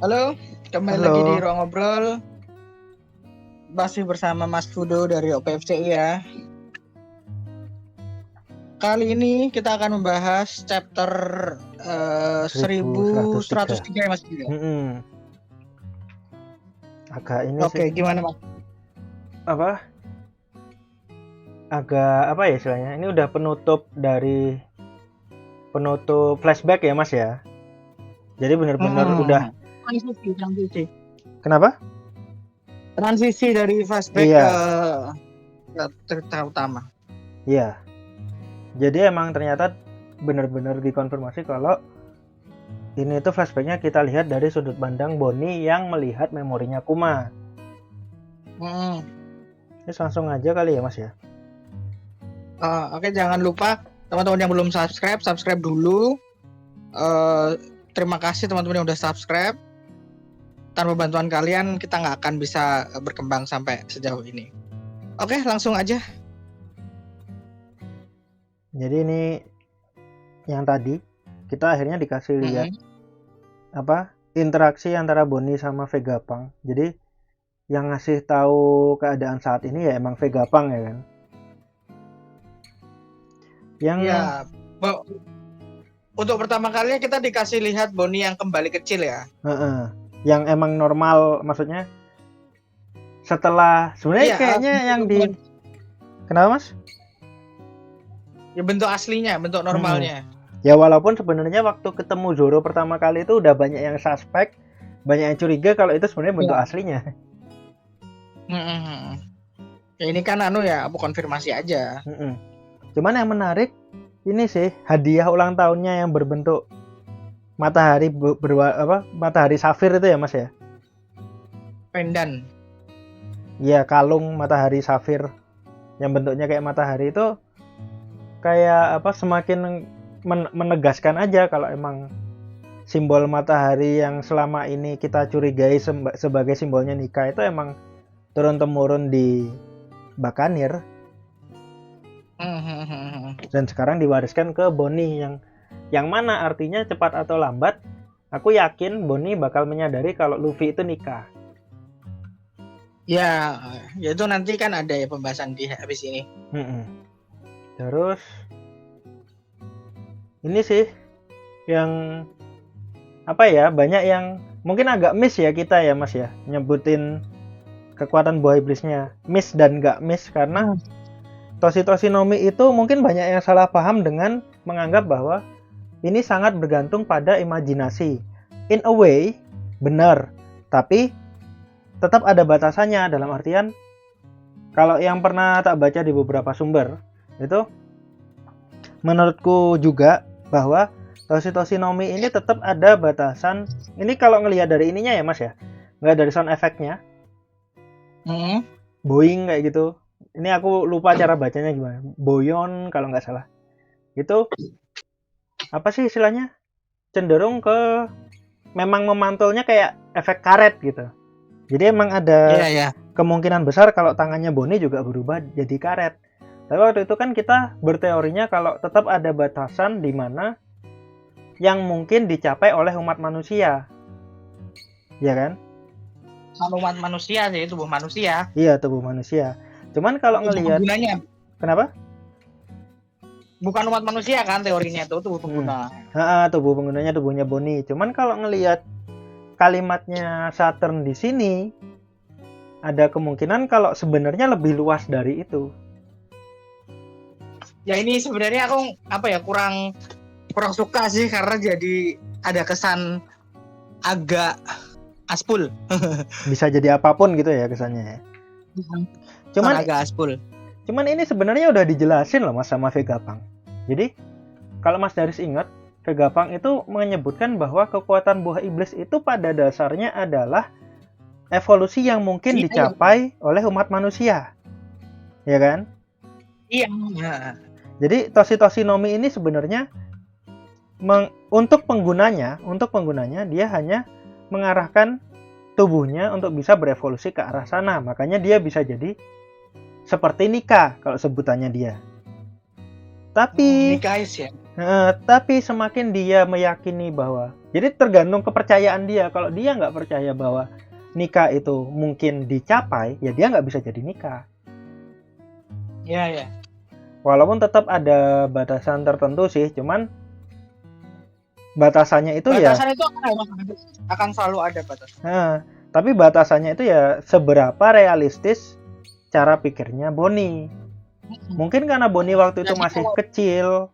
Halo, kembali lagi di Halo, Ruang Ngobrol. Masih bersama Mas Fudo dari OPFCI ya. Kali ini kita akan membahas chapter 1103. 1103 ya Mas Fudo. Mm-mm. Agak ini sih, Oke, gimana Mas? apa? Agak apa ya istilahnya? Ini udah penutup flashback ya, Mas ya. Jadi benar-benar udah. Transisi. Kenapa? Transisi dari flashback ke Iya, cerita utama. iya. Jadi emang ternyata benar-benar dikonfirmasi kalau ini tuh flashbacknya kita lihat dari sudut pandang Bonnie yang melihat memorinya Kuma. Hmm. Ini langsung aja kali ya, Mas ya. Oke, jangan lupa teman-teman yang belum subscribe dulu. Terima kasih teman-teman yang udah subscribe. Tanpa bantuan kalian kita nggak akan bisa berkembang sampai sejauh ini. Oke, langsung aja. Jadi ini yang tadi kita akhirnya dikasih lihat interaksi antara Bonnie sama Vegapunk. Jadi yang ngasih tahu keadaan saat ini ya emang Vegapunk ya kan. Yang Ya, untuk pertama kalinya kita dikasih lihat Bonnie yang kembali kecil ya. yang emang normal, maksudnya setelah sebenarnya kayaknya yang di kenapa Mas? Ya bentuk aslinya, bentuk normalnya. Ya walaupun sebenarnya waktu ketemu Zoro pertama kali itu udah banyak yang suspek, banyak yang curiga kalau itu sebenarnya bentuk aslinya. Ya ini kan aku konfirmasi aja. Cuman yang menarik ini sih hadiah ulang tahunnya yang berbentuk matahari matahari safir itu ya Mas ya. Pendan. Iya, kalung matahari safir yang bentuknya kayak matahari itu kayak semakin menegaskan aja kalau emang simbol matahari yang selama ini kita curigai sebagai simbolnya nikah itu emang turun-temurun di Bakanir. Dan sekarang diwariskan ke Bonnie yang mana artinya cepat atau lambat aku yakin Bonnie bakal menyadari kalau Luffy itu nikah. Ya itu nanti kan ada ya pembahasan di habis ini. Terus ini sih yang banyak yang mungkin agak miss ya kita ya Mas ya nyebutin kekuatan buah iblisnya, miss dan gak miss karena Toshi Nomi itu mungkin banyak yang salah paham dengan menganggap bahwa ini sangat bergantung pada imajinasi. In a way, benar, tapi tetap ada batasannya, dalam artian kalau yang pernah tak baca di beberapa sumber itu menurutku juga bahwa Toshi Nomi ini tetap ada batasan. Ini kalau ngelihat dari ininya ya Mas ya, nggak dari sound effect-nya. Boeing kayak gitu. Ini aku lupa cara bacanya gimana. Boyon kalau nggak salah. Itu apa sih istilahnya? Cenderung ke memang memantulnya kayak efek karet gitu. Jadi emang ada kemungkinan besar kalau tangannya Bonnie juga berubah jadi karet. Tapi waktu itu kan kita berteorinya kalau tetap ada batasan di mana yang mungkin dicapai oleh umat manusia. Ya kan? Umat manusia sih, tubuh manusia. Iya, tubuh manusia. Cuman kalau ngelihat kenapa? Bukan umat manusia kan teorinya itu tubuh pengguna. Tubuh penggunanya tubuhnya Bonnie. Cuman kalau ngelihat kalimatnya Saturn di sini ada kemungkinan kalau sebenarnya lebih luas dari itu. Ya ini sebenarnya aku kurang suka sih karena jadi ada kesan agak aspul. Bisa jadi apapun gitu ya kesannya. Cuman agak aspul. Cuman ini sebenarnya udah dijelasin loh Mas sama Vegapunk. Jadi kalau Mas Daris ingat, Vegapunk itu menyebutkan bahwa kekuatan buah iblis itu pada dasarnya adalah evolusi yang mungkin dicapai oleh umat manusia. Ya kan? Iya. Jadi Toshi Nomi ini sebenarnya untuk penggunanya dia hanya mengarahkan tubuhnya untuk bisa berevolusi ke arah sana. Makanya dia bisa jadi seperti nikah kalau sebutannya dia. Tapi Tapi semakin dia meyakini bahwa, jadi tergantung kepercayaan dia. Kalau dia nggak percaya bahwa nikah itu mungkin dicapai, ya dia nggak bisa jadi nikah. Iya. Walaupun tetap ada batasan tertentu sih, cuman batasannya itu Batasan itu akan selalu ada batasan. tapi batasannya itu ya seberapa realistis cara pikirnya Boni. Mungkin karena Boni waktu itu masih kecil.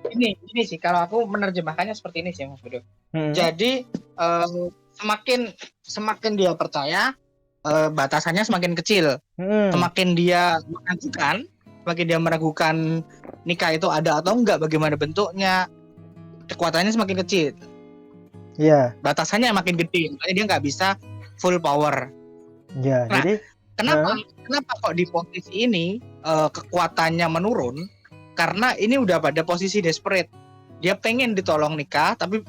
Ini sih kalau aku menerjemahkannya seperti ini sih Mas Budi. Jadi semakin dia percaya, batasannya semakin kecil. Semakin dia meragukan nikah itu ada atau enggak, bagaimana bentuknya, kekuatannya semakin kecil. Iya. Batasannya makin gede, makanya dia nggak bisa full power. Ya, nah, jadi kenapa kok di posisi ini kekuatannya menurun? Karena ini udah pada posisi desperate. Dia pengen ditolong nikah, tapi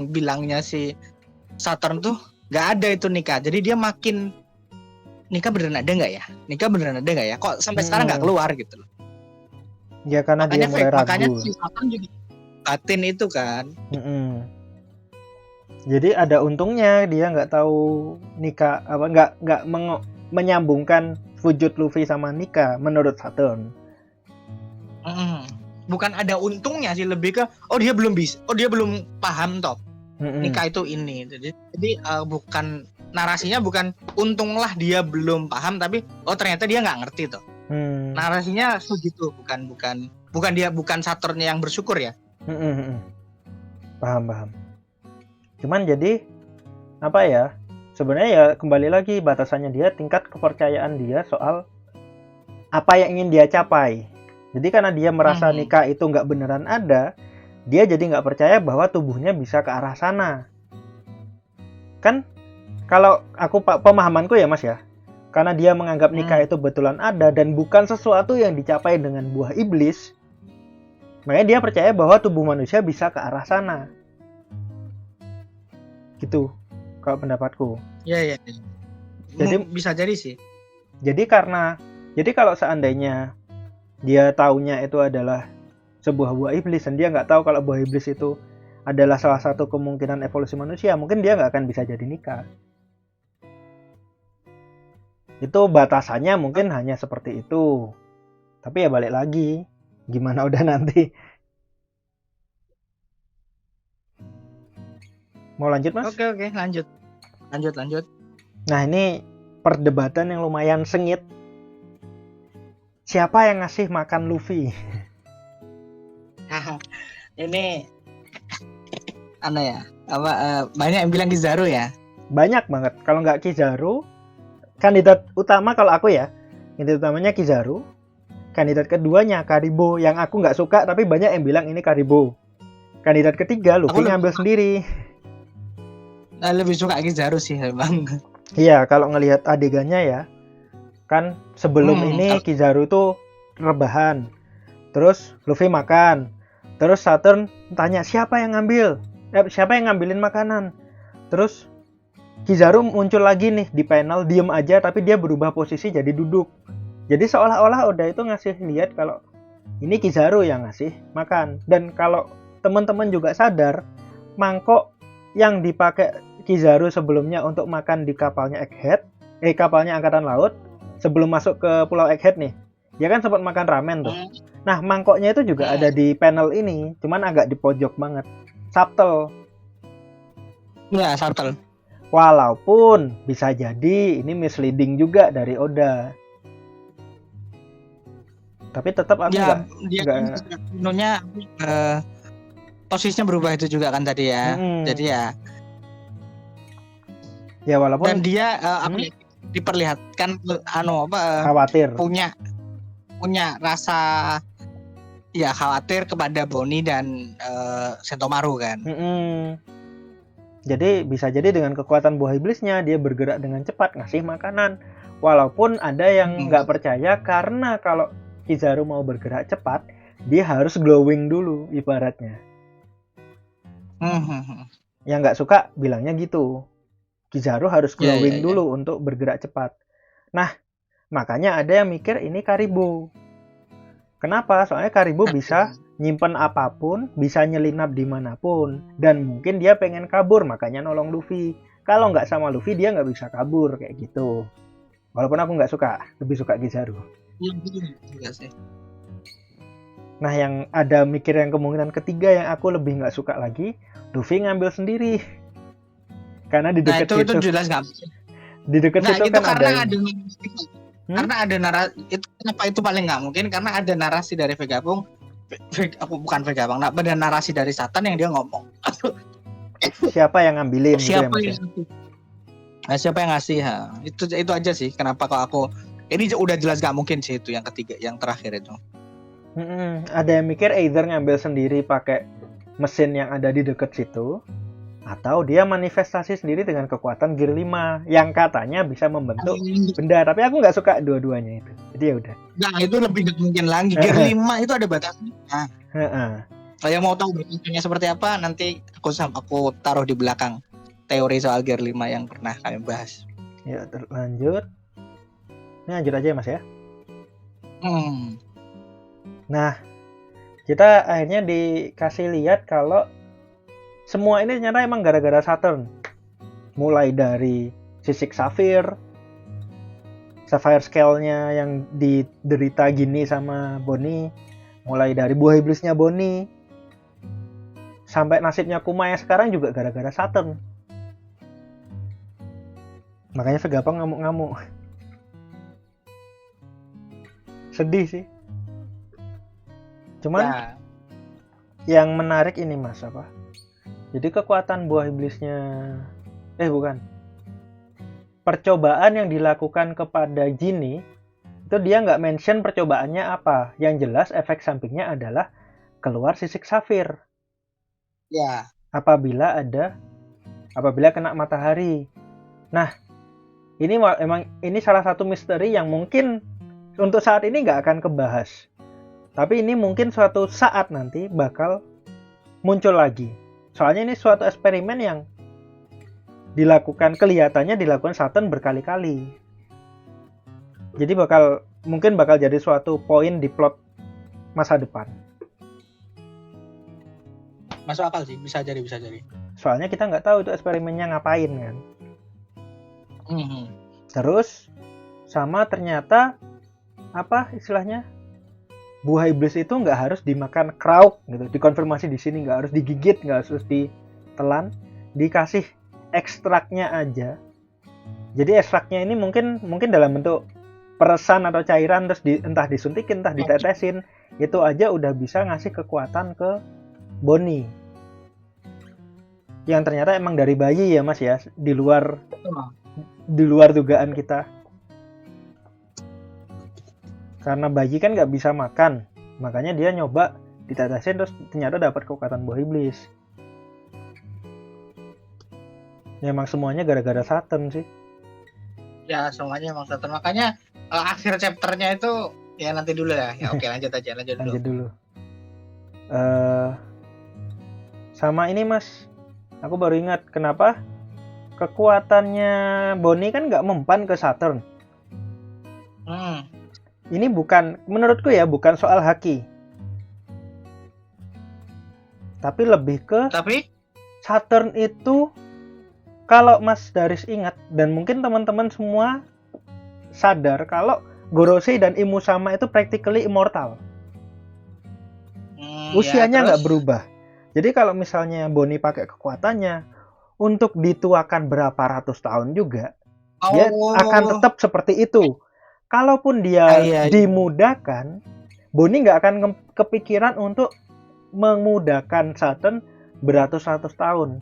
bilangnya si Saturn tuh nggak ada itu nikah. Jadi dia makin nikah beneran ada nggak ya? Nikah beneran ada nggak ya? Kok sampai sekarang nggak keluar gitu loh? Ya karena makanya dia mulai ragu. Makanya si Saturn juga batin itu kan. Jadi ada untungnya dia nggak tahu nikah apa, nggak menyambungkan wujud Luffy sama nikah menurut Saturn. Bukan ada untungnya sih, lebih ke dia belum paham toh nikah itu ini. Jadi bukan narasinya, bukan untunglah dia belum paham, tapi ternyata dia nggak ngerti toh. Narasinya segitu, bukan Saturnnya yang bersyukur ya. Paham. Cuman jadi apa ya? Sebenarnya ya kembali lagi batasannya dia, tingkat kepercayaan dia soal apa yang ingin dia capai. Jadi karena dia merasa nikah itu nggak beneran ada, dia jadi nggak percaya bahwa tubuhnya bisa ke arah sana. Kan kalau pemahamanku ya Mas ya, karena dia menganggap nikah itu betulan ada dan bukan sesuatu yang dicapai dengan buah iblis, makanya dia percaya bahwa tubuh manusia bisa ke arah sana. Gitu kalau pendapatku. Iya. Jadi bisa jadi sih. Jadi kalau seandainya dia taunya itu adalah sebuah buah iblis dan dia nggak tahu kalau buah iblis itu adalah salah satu kemungkinan evolusi manusia, mungkin dia nggak akan bisa jadi nikah. Itu batasannya mungkin hanya seperti itu. Tapi ya balik lagi, gimana udah nanti. Mau lanjut Mas? Oke, lanjut. Nah ini perdebatan yang lumayan sengit. Siapa yang ngasih makan Luffy? Ini banyak yang bilang Kizaru ya. Banyak banget. Kalau nggak Kizaru, kandidat utama kalau aku ya, kandidat utamanya Kizaru. Kandidat keduanya Karibo, yang aku nggak suka tapi banyak yang bilang ini Karibo. Kandidat ketiga Luffy ngambil sendiri. Lebih suka Kizaru sih bang. Iya, kalau ngelihat adegannya ya, kan sebelum ini Kizaru tuh rebahan, terus Luffy makan, terus Saturn tanya siapa yang ngambilin makanan, terus Kizaru muncul lagi nih di panel, diem aja tapi dia berubah posisi jadi duduk, jadi seolah-olah Oda itu ngasih lihat kalau ini Kizaru yang ngasih makan. Dan kalau teman-teman juga sadar, mangkok yang dipakai Kizaru sebelumnya untuk makan di kapalnya kapalnya angkatan laut, sebelum masuk ke Pulau Egghead nih, dia kan sempat makan ramen tuh. Nah, mangkoknya itu juga ada di panel ini, cuman agak di pojok banget. Subtle. Ya, subtle. Walaupun bisa jadi ini misleading juga dari Oda. Tapi tetap aku nggak posisinya berubah itu juga kan tadi ya. Jadi ya walaupun dan dia diperlihatkan khawatir, punya rasa ya khawatir kepada Boni dan Sentomaru kan. Jadi bisa jadi dengan kekuatan buah iblisnya dia bergerak dengan cepat ngasih makanan. Walaupun ada yang nggak percaya karena kalau Kizaru mau bergerak cepat, dia harus glowing dulu ibaratnya. Yang nggak suka bilangnya gitu. Kizaru harus glowing dulu untuk bergerak cepat. Nah, makanya ada yang mikir ini Karibo. Kenapa? Soalnya Karibo bisa nyimpen apapun, bisa nyelinap dimanapun, dan mungkin dia pengen kabur, makanya nolong Luffy. Kalau nggak sama Luffy, dia nggak bisa kabur, kayak gitu. Walaupun aku nggak suka, lebih suka Kizaru. Iya juga sih. Nah, yang ada mikir yang kemungkinan ketiga yang aku lebih nggak suka lagi, Luffy ngambil sendiri. Karena di Nah dekat itu situ, jelas nggak. di dekat Nah situ itu kan karena ada. karena ada narasi itu, kenapa itu paling nggak mungkin, karena ada narasi dari Vegapunk, aku bukan Vegapunk, nah, ada narasi dari Satan yang dia ngomong Siapa yang ngambilin gitu ya siapa Mas yang ya? nah, siapa yang ngasih, itu aja sih kenapa kalau aku ini udah jelas nggak mungkin sih itu yang ketiga, yang terakhir itu. Ada yang mikir either ngambil sendiri pakai mesin yang ada di dekat situ, atau dia manifestasi sendiri dengan kekuatan Gear 5 yang katanya bisa membentuk benda. Tapi aku nggak suka dua-duanya itu. Jadi ya udah. Nah itu lebih nggak mungkin lagi. Gear 5 itu ada batasnya. Kalau mau tahu batasnya seperti apa, nanti aku taruh di belakang teori soal Gear 5 yang pernah kami bahas. Ya lanjut. Ini lanjut aja ya Mas ya. Nah, kita akhirnya dikasih lihat kalau semua ini ternyata emang gara-gara Saturn. Mulai dari sisik Sapphire scale-nya yang diderita gini sama Bonnie, mulai dari buah iblisnya Bonnie, sampai nasibnya Kuma yang sekarang juga gara-gara Saturn. Makanya Vegapunk ngamuk-ngamuk. Sedih sih. Cuman yang menarik ini Mas apa? Jadi kekuatan buah iblisnya bukan. Percobaan yang dilakukan kepada Ginny itu dia nggak mention percobaannya apa. Yang jelas efek sampingnya adalah keluar sisik Sapphire. Ya. Apabila kena matahari. Nah, ini salah satu misteri yang mungkin untuk saat ini nggak akan kebahas. Tapi ini mungkin suatu saat nanti bakal muncul lagi. Soalnya ini suatu eksperimen yang kelihatannya dilakukan Saturn berkali-kali. Jadi mungkin bakal jadi suatu poin di plot masa depan. Masuk akal sih, bisa jadi. Soalnya kita nggak tahu itu eksperimennya ngapain kan. Terus sama ternyata apa istilahnya? Buah iblis itu nggak harus dimakan Krauk gitu. Dikonfirmasi di sini nggak harus digigit, nggak harus ditelan, dikasih ekstraknya aja. Jadi ekstraknya ini mungkin dalam bentuk peresan atau cairan, terus entah disuntikin, entah ditetesin, itu aja udah bisa ngasih kekuatan ke Bonnie. Yang ternyata emang dari bayi ya Mas ya, di luar dugaan kita. Karena bayi kan nggak bisa makan, makanya dia nyoba ditetesin terus ternyata dapat kekuatan buah iblis. Ya emang semuanya gara-gara Saturn sih. Ya semuanya emang Saturn, makanya akhir chapternya itu ya nanti dulu ya. Ya oke lanjut dulu. Sama ini Mas, aku baru ingat kenapa kekuatannya Bonnie kan nggak mempan ke Saturn. Ini menurutku bukan soal haki. Tapi lebih ke Saturn itu, kalau Mas Daris ingat, dan mungkin teman-teman semua sadar kalau Gorosei dan Imusama itu practically immortal. Usianya nggak berubah. Jadi kalau misalnya Bonnie pakai kekuatannya untuk dituakan berapa ratus tahun juga, dia akan tetap seperti itu. Kalaupun dia dimudahkan, Bonnie nggak akan kepikiran untuk memudahkan Saturn beratus-ratus tahun.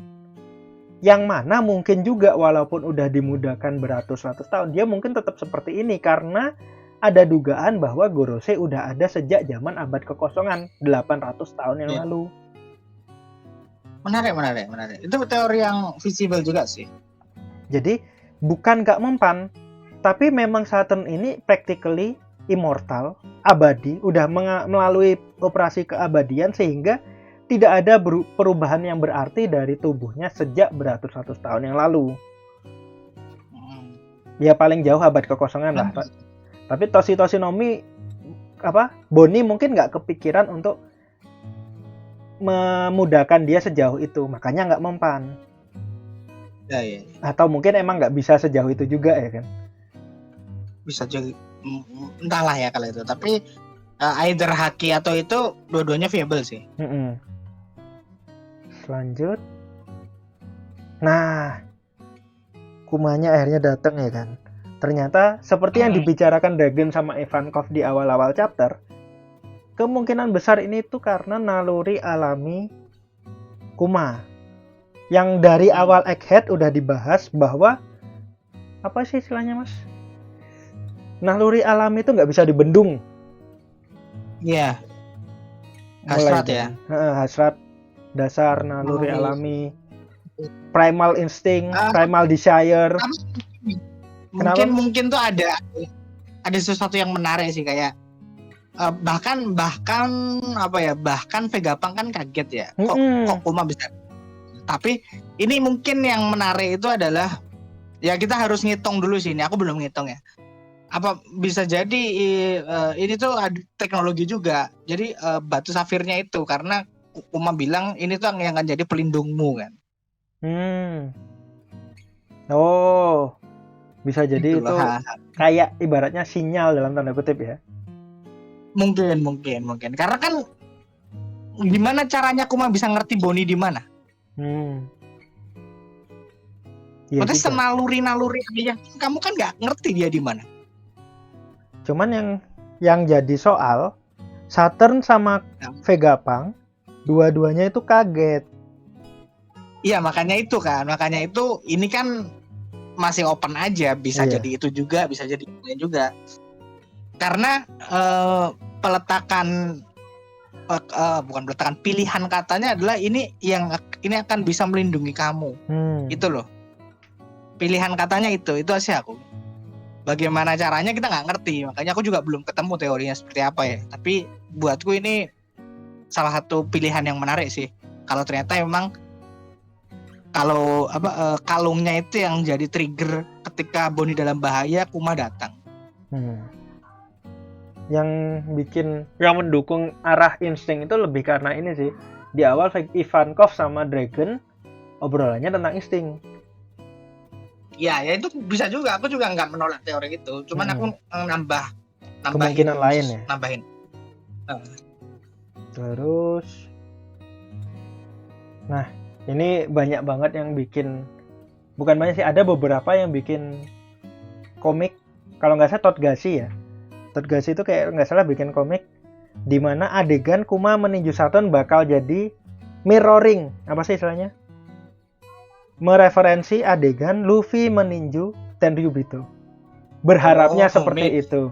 Yang mana mungkin juga walaupun udah dimudahkan beratus-ratus tahun, dia mungkin tetap seperti ini karena ada dugaan bahwa Gorosei udah ada sejak zaman abad kekosongan 800 tahun yang lalu. Menarik. Itu teori yang visible juga sih. Jadi bukan nggak mempan, tapi memang Saturn ini practically immortal, abadi, udah melalui operasi keabadian sehingga tidak ada perubahan yang berarti dari tubuhnya sejak beratus-ratus tahun yang lalu. Ya paling jauh abad kekosongan lah. Tapi Toshitoshi Nomi Bonnie mungkin nggak kepikiran untuk memudahkan dia sejauh itu, makanya nggak mempan. Ya. Atau mungkin emang nggak bisa sejauh itu juga ya kan? Bisa jadi entahlah ya kalau itu. Tapi either Haki atau itu dua-duanya viable sih. Lanjut. Nah, Kumanya akhirnya datang ya kan. Ternyata seperti yang dibicarakan Dragon sama Ivankov di awal-awal chapter, kemungkinan besar ini tuh karena naluri alami Kuma. Yang dari awal Egghead udah dibahas bahwa apa sih istilahnya mas? Naluri alami itu nggak bisa dibendung. Iya. Hasrat ya. Hasrat dasar naluri alami. Primal instinct, primal desire. Mungkin tuh ada sesuatu yang menarik sih kayak bahkan apa ya, bahkan Vegapunk kan kaget ya kok Kuma bisa. Tapi ini mungkin yang menarik itu adalah ya kita harus ngitung dulu sih, ini aku belum ngitung ya. Apa bisa jadi ini tuh ada teknologi juga. Jadi batu safirnya itu karena Kuma bilang ini tuh yang akan jadi pelindungmu kan. Oh, bisa jadi itu kayak ibaratnya sinyal dalam tanda kutip ya. Mungkin. Karena kan gimana caranya Kuma bisa ngerti Bonnie di mana? Berarti senaluri-naluri yang kamu kan nggak ngerti dia di mana. Cuman yang jadi soal Saturn sama Vegapunk dua-duanya itu kaget. Iya, makanya itu ini kan masih open aja, bisa jadi itu juga, bisa jadi lain juga. Karena bukan peletakan, pilihan katanya adalah ini akan bisa melindungi kamu. Itu loh. Pilihan katanya itu sih aku. Bagaimana caranya kita nggak ngerti, makanya aku juga belum ketemu teorinya seperti apa ya. Tapi buatku ini salah satu pilihan yang menarik sih. Kalau ternyata memang kalungnya itu yang jadi trigger ketika Bonnie dalam bahaya, Kuma datang. Yang mendukung arah insting itu lebih karena ini sih. Di awal Ivankov sama Dragon obrolannya tentang insting. Ya itu bisa juga. Aku juga nggak menolak teori itu. Cuman aku nambahin kemungkinan lain ya. Nambahin. Terus, nah ini banyak banget yang bikin, bukan banyak sih, ada beberapa yang bikin komik. Kalau nggak salah Totgashi ya. Totgashi itu kayak nggak salah bikin komik di mana adegan Kuma meninju Saturn bakal jadi mirroring. Apa sih istilahnya? Mereferensi adegan Luffy meninju Tenryubito. Berharapnya seperti itu.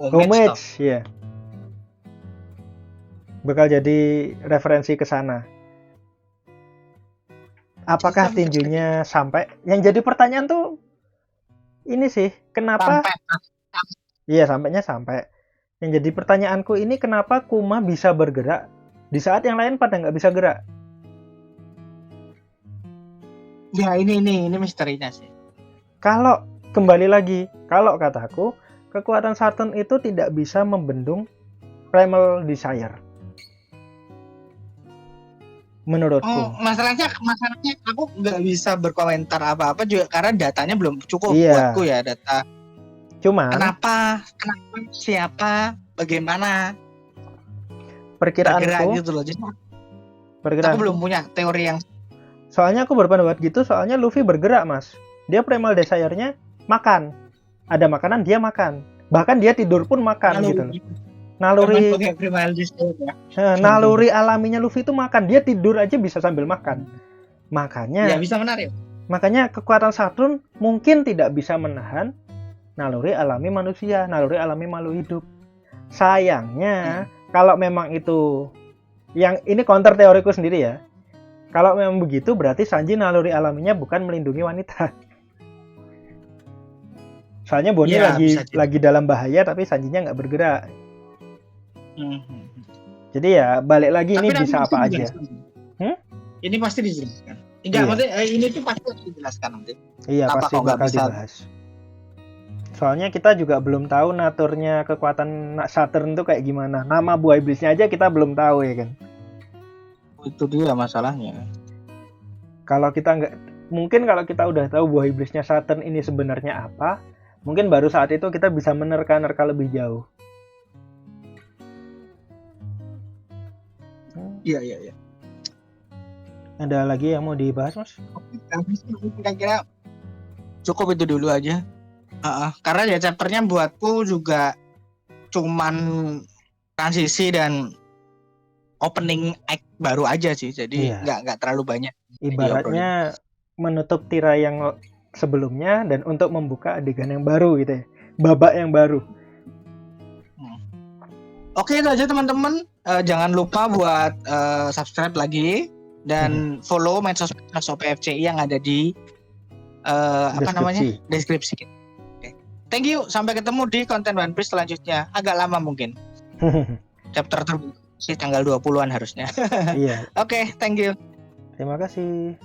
Homage, ya. Bakal jadi referensi ke sana. Apakah tinjunya sampai? Yang jadi pertanyaan tuh ini sih, kenapa? Iya, sampainya sampai. Yang jadi pertanyaanku ini, kenapa Kuma bisa bergerak di saat yang lain pada nggak bisa gerak? Ya ini misterinya sih. Kalau kembali lagi, kalau kataku kekuatan Saturn itu tidak bisa membendung primal desire. Menurutku. Masalahnya aku nggak bisa berkomentar apa-apa juga karena datanya belum cukup buatku ya, data. Cuman kenapa siapa bagaimana perkiraanku gitu loh. Jadi aku belum punya teori yang. Soalnya aku berpendapat gitu, soalnya Luffy bergerak mas. Dia primal desire-nya makan. Ada makanan dia makan. Bahkan dia tidur pun makan gitu loh. Naluri alaminya Luffy itu makan. Dia tidur aja bisa sambil makan. Makanya ya bisa menarik. Makanya kekuatan Saturn mungkin tidak bisa menahan naluri alami manusia, naluri alami makhluk hidup. Sayangnya kalau memang itu, yang ini counter teoriku sendiri ya. Kalau memang begitu berarti Sanji naluri alaminya bukan melindungi wanita. Soalnya Bonnie lagi dalam bahaya tapi Sanjinya nggak bergerak. Jadi ya balik lagi tapi ini bisa apa aja. Ini pasti dijelaskan. Enggak, maksudnya ini tuh pasti dijelaskan nanti. Iya, pasti bakal dibahas. Soalnya kita juga belum tahu naturnya kekuatan Saturn itu kayak gimana. Nama buah iblisnya aja kita belum tahu ya kan. Itu dia masalahnya. Kalau kita mungkin kalau kita udah tahu buah iblisnya Saturn ini sebenarnya apa, mungkin baru saat itu kita bisa menerka-nerka lebih jauh. Iya. Ada lagi yang mau dibahas, Mas? Kira-kira cukup itu dulu aja. Karena ya chapternya buatku juga cuman transisi dan opening act baru aja sih, jadi nggak terlalu banyak. Ibaratnya menutup tirai yang sebelumnya dan untuk membuka adegan yang baru gitu ya, babak yang baru. Oke, itu aja teman-teman. Jangan lupa buat subscribe lagi dan follow medsos PFCI yang ada di deskripsi. Thank you, sampai ketemu di konten One Piece selanjutnya. Agak lama mungkin. Chapter terbaru sih tanggal 20-an harusnya. Iya. Oke, thank you. Terima kasih.